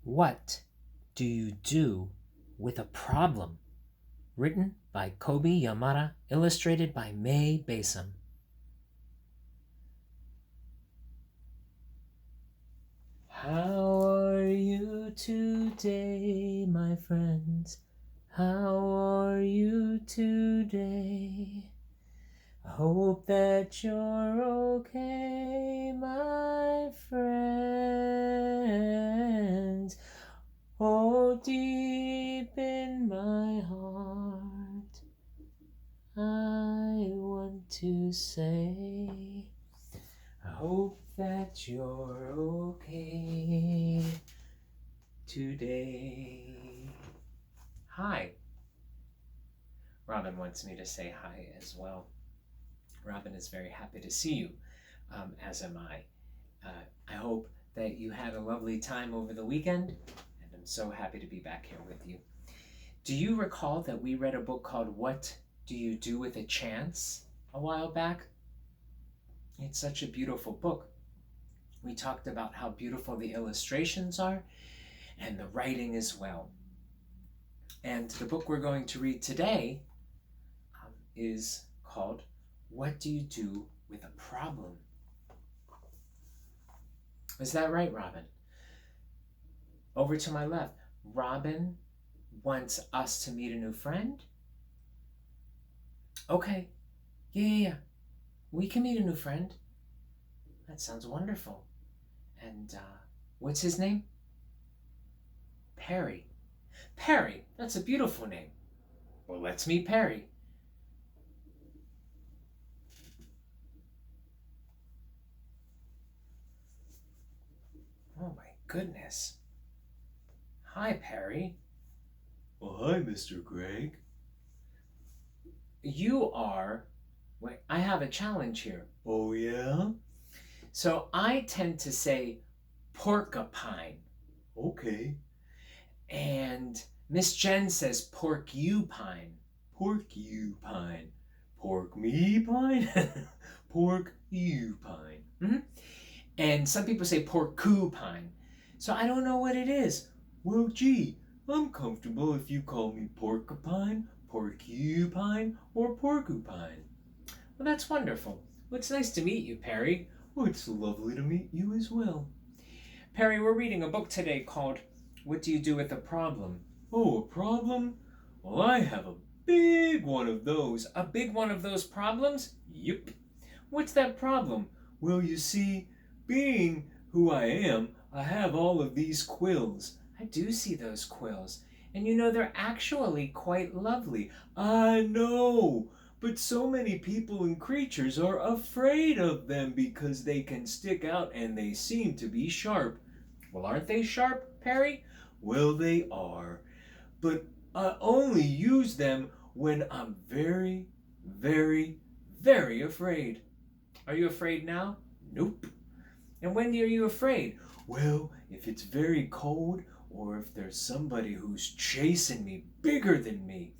What do you do with a problem? Written by Kobi Yamada, illustrated by Mae Besom. How are you today, my friends? How are you today? I hope that you're okay, my friends. Oh, deep in my heart, I want to say, I hope that you're okay today. Hi. Robin wants me to say hi as well. Robin is very happy to see you, as am I. I hope that you had a lovely time over the weekend, and I'm so happy to be back here with you. Do you recall that we read a book called What Do You Do with a Chance a while back? It's such a beautiful book. We talked about how beautiful the illustrations are and the writing as well. And the book we're going to read today is called What Do You Do with a Problem? Is that right, Robin? Over to my left. Robin wants us to meet a new friend? Okay. Yeah. We can meet a new friend. That sounds wonderful. And what's his name? Perry. Perry, that's a beautiful name. Well, let's meet Perry. Oh my goodness. Hi, Perry. Well, hi, Mr. Greg. You are... Wait, I have a challenge here. Oh, yeah? So I tend to say porcupine. Okay. And Miss Jen says porcupine. Porcupine. Pork me pine? Pork you pine. Mm-hmm. And some people say porcupine. So I don't know what it is. Well, gee, I'm comfortable if you call me porcupine, porcupine, or porcupine. Well, that's wonderful. Well, it's nice to meet you, Perry. Oh, it's lovely to meet you as well. Perry, we're reading a book today called What Do You Do with a Problem? Oh, a problem? Well, I have a big one of those. A big one of those problems? Yep. What's that problem? Well, you see, being who I am, I have all of these quills. I do see those quills. And you know, they're actually quite lovely. I know, but so many people and creatures are afraid of them because they can stick out and they seem to be sharp. Well, aren't they sharp, Perry? Well, they are, but I only use them when I'm very, very, very afraid. Are you afraid now? Nope. And when are you afraid? Well, if it's very cold or if there's somebody who's chasing me bigger than me,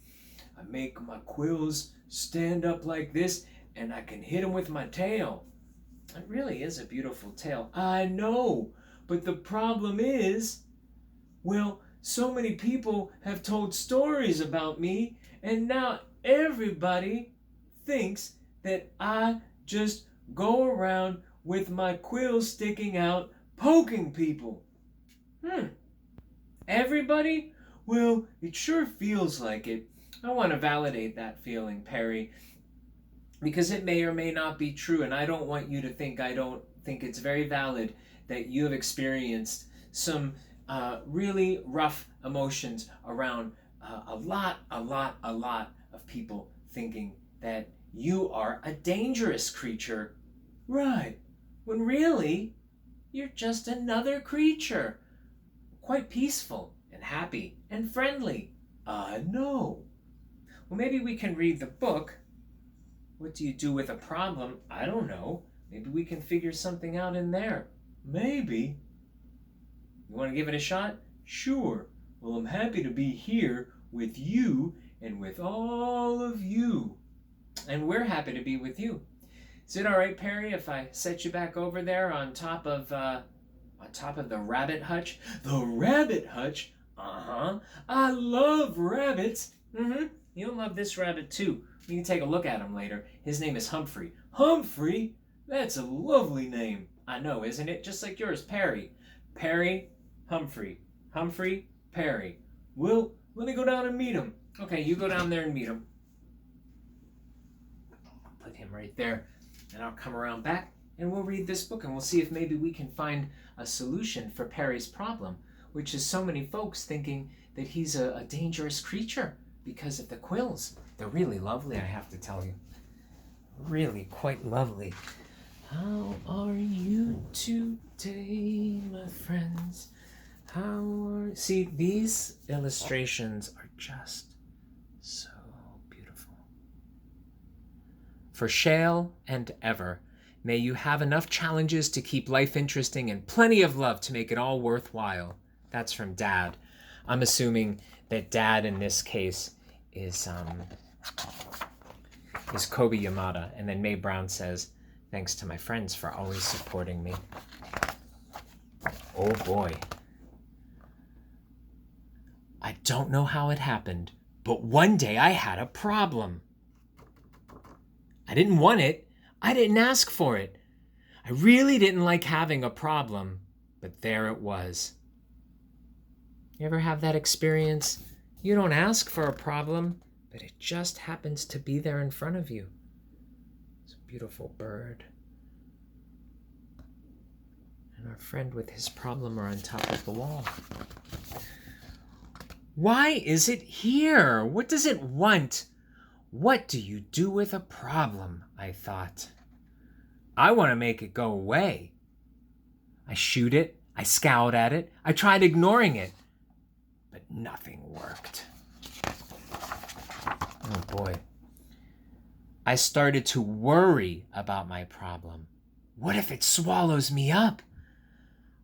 I make my quills stand up like this and I can hit them with my tail. It really is a beautiful tail. I know, but the problem is, well, so many people have told stories about me and now everybody thinks that I just go around with my quills sticking out poking people. Everybody? Well, it sure feels like it. I want to validate that feeling, Perry, because it may or may not be true, and I don't want you to think I don't think it's very valid that you have experienced some really rough emotions around a lot of people thinking that you are a dangerous creature. Right. When really, you're just another creature. Quite peaceful and happy and friendly. I know. Well, maybe we can read the book. What do you do with a problem? I don't know. Maybe we can figure something out in there. Maybe. You want to give it a shot? Sure. Well, I'm happy to be here with you and with all of you. And we're happy to be with you. Is it all right, Perry, if I set you back over there on top of On top of the rabbit hutch. The rabbit hutch? Uh-huh. I love rabbits. Mm-hmm. You'll love this rabbit too. You can take a look at him later. His name is Humphrey. Humphrey? That's a lovely name. I know, isn't it? Just like yours, Perry. Perry, Humphrey. Humphrey, Perry. Well, let me go down and meet him. Okay, you go down there and meet him. I'll put him right there, and I'll come around back, and we'll read this book, and we'll see if maybe we can find a solution for Perry's problem, which is so many folks thinking that he's a dangerous creature because of the quills. They're really lovely, I have to tell you. Really quite lovely. How are you today, my friends? See, these illustrations are just so beautiful. For Shale and Ever, may you have enough challenges to keep life interesting and plenty of love to make it all worthwhile. That's from Dad. I'm assuming that Dad in this case is Kobi Yamada. And then Mae Brown says, thanks to my friends for always supporting me. Oh boy. I don't know how it happened, but one day I had a problem. I didn't want it. I didn't ask for it. I really didn't like having a problem, but there it was. You ever have that experience? You don't ask for a problem, but it just happens to be there in front of you. It's a beautiful bird. And our friend with his problem are on top of the wall. Why is it here? What does it want? What do you do with a problem? I thought. I want to make it go away. I shoot it. I scowled at it. I tried ignoring it. But nothing worked. Oh boy. I started to worry about my problem. What if it swallows me up?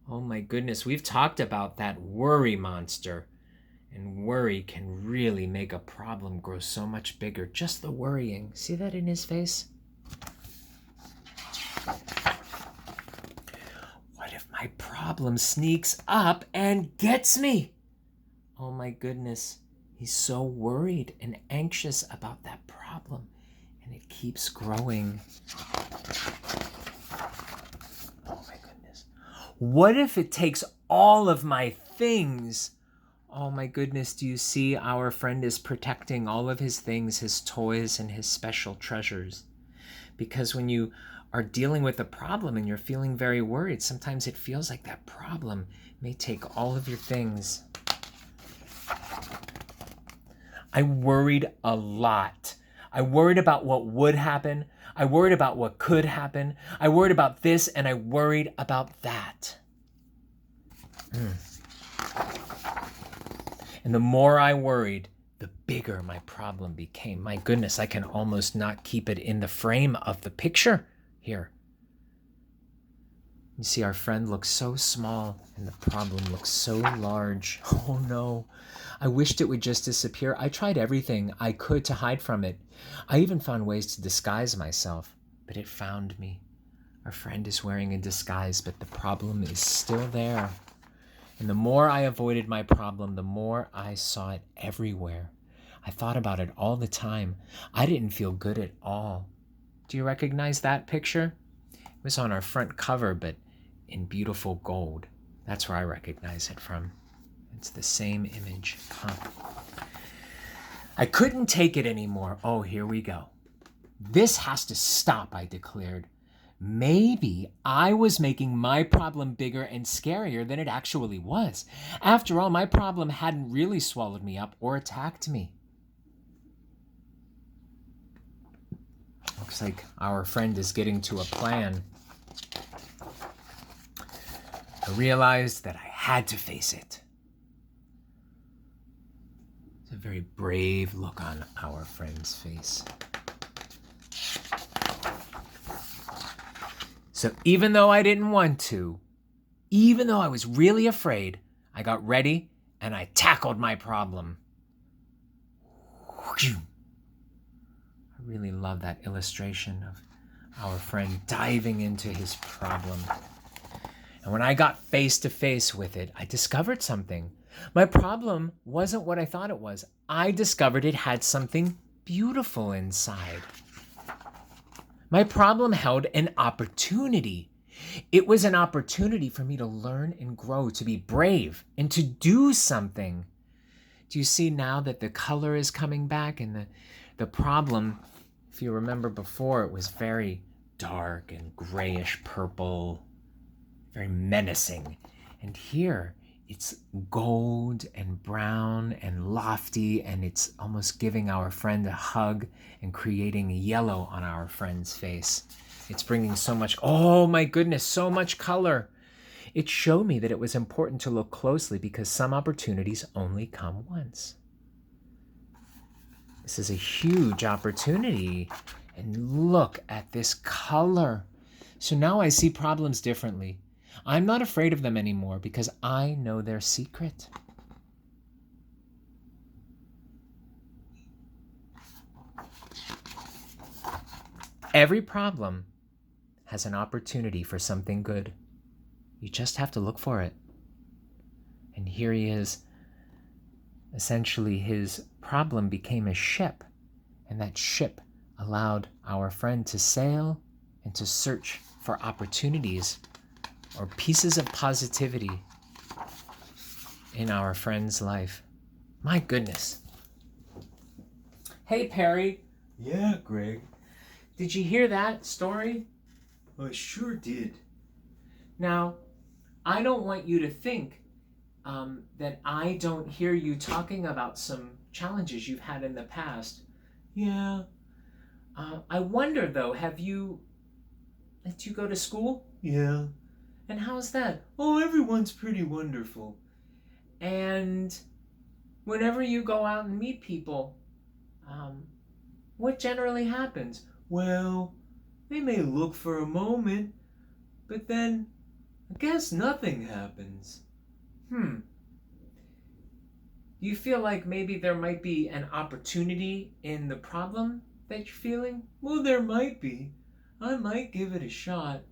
Oh my goodness, we've talked about that worry monster. And worry can really make a problem grow so much bigger. Just the worrying. See that in his face? What if my problem sneaks up and gets me? Oh my goodness. He's so worried and anxious about that problem. And it keeps growing. Oh my goodness. What if it takes all of my things? Oh my goodness, do you see our friend is protecting all of his things, his toys and his special treasures? Because when you are dealing with a problem and you're feeling very worried, sometimes it feels like that problem may take all of your things. I worried a lot. I worried about what would happen. I worried about what could happen. I worried about this and I worried about that. And the more I worried, the bigger my problem became. My goodness, I can almost not keep it in the frame of the picture here. You see, our friend looks so small and the problem looks so large. Oh no, I wished it would just disappear. I tried everything I could to hide from it. I even found ways to disguise myself, but it found me. Our friend is wearing a disguise, but the problem is still there. And the more I avoided my problem, the more I saw it everywhere. I thought about it all the time. I didn't feel good at all. Do you recognize that picture? It was on our front cover, but in beautiful gold. That's where I recognize it from. It's the same image. I couldn't take it anymore. Oh, here we go. This has to stop, I declared. Maybe I was making my problem bigger and scarier than it actually was. After all, my problem hadn't really swallowed me up or attacked me. Looks like our friend is getting to a plan. I realized that I had to face it. It's a very brave look on our friend's face. So even though I didn't want to, even though I was really afraid, I got ready and I tackled my problem. I really love that illustration of our friend diving into his problem. And when I got face to face with it, I discovered something. My problem wasn't what I thought it was. I discovered it had something beautiful inside. My problem held an opportunity. It was an opportunity for me to learn and grow, to be brave, and to do something. Do you see now that the color is coming back? And the problem, if you remember before, it was very dark and grayish purple, very menacing. And here, it's gold and brown and lofty, and it's almost giving our friend a hug and creating yellow on our friend's face. It's bringing so much, oh my goodness, so much color. It showed me that it was important to look closely because some opportunities only come once. This is a huge opportunity. And look at this color. So now I see problems differently. I'm not afraid of them anymore because I know their secret. Every problem has an opportunity for something good. You just have to look for it. And here he is. Essentially, his problem became a ship, and that ship allowed our friend to sail and to search for opportunities or pieces of positivity in our friend's life. My goodness. Hey, Perry. Yeah, Greg. Did you hear that story? I sure did. Now, I don't want you to think that I don't hear you talking about some challenges you've had in the past. Yeah. I wonder, though, did you go to school? Yeah. And how's that? Oh, everyone's pretty wonderful. And whenever you go out and meet people, what generally happens? Well, they may look for a moment, but then I guess nothing happens. Do you feel like maybe there might be an opportunity in the problem that you're feeling? Well, there might be. I might give it a shot.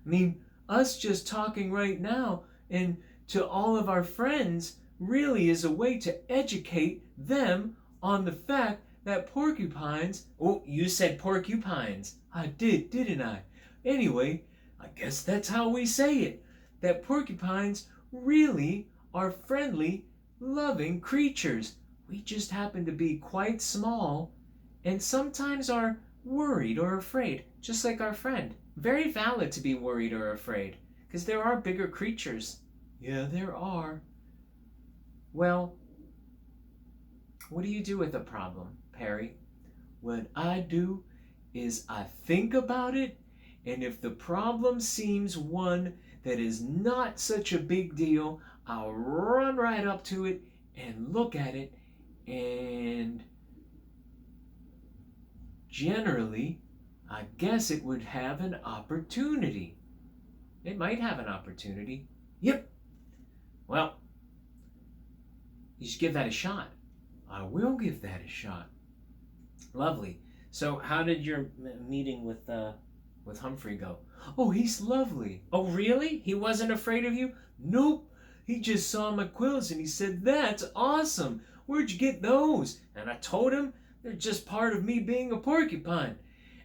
I mean, us just talking right now and to all of our friends really is a way to educate them on the fact that porcupines... Oh, you said porcupines. I did, didn't I? Anyway, I guess that's how we say it. That porcupines really are friendly, loving creatures. We just happen to be quite small and sometimes are worried or afraid, just like our friend. Very valid to be worried or afraid, because there are bigger creatures. Yeah, there are. Well, what do you do with a problem, Perry? What I do is I think about it, and if the problem seems one that is not such a big deal, I'll run right up to it and look at it, and generally, I guess it would have an opportunity. It might have an opportunity. Yep. Well, you should give that a shot. I will give that a shot. Lovely. So how did your meeting with Humphrey go? Oh, he's lovely. Oh, really? He wasn't afraid of you? Nope. He just saw my quills and he said, "That's awesome. Where'd you get those?" And I told him they're just part of me being a porcupine.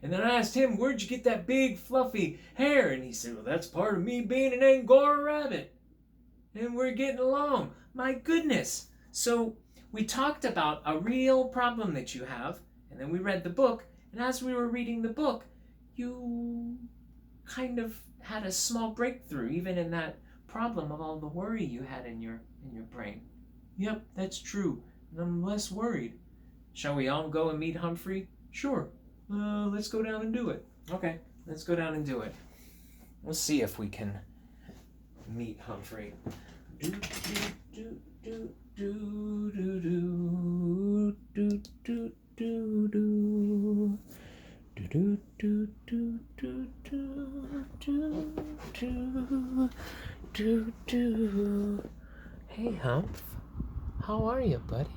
And then I asked him, "Where'd you get that big fluffy hair?" And he said, "Well, that's part of me being an Angora rabbit." And we're getting along. My goodness. So we talked about a real problem that you have, and then we read the book, and as we were reading the book, you kind of had a small breakthrough, even in that problem of all the worry you had in your brain. Yep, that's true. And I'm less worried. Shall we all go and meet Humphrey? Sure. Let's go down and do it. Okay, let's go down and do it. We'll see if we can meet Humphrey. Do, do, do, do, do, do, do, do, do, do. Do, do, do, do, do, do, do, do, do. Hey, Humph. How are you, buddy?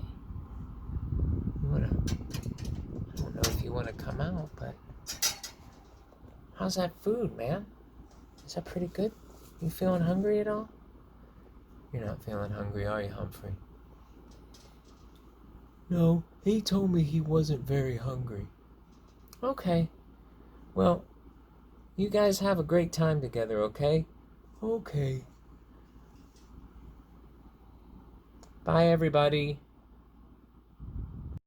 I don't know if you wanna come out, but how's that food, man? Is that pretty good? You feeling hungry at all? You're not feeling hungry, are you, Humphrey? No, he told me he wasn't very hungry. Okay. Well, you guys have a great time together, okay? Okay. Bye, everybody.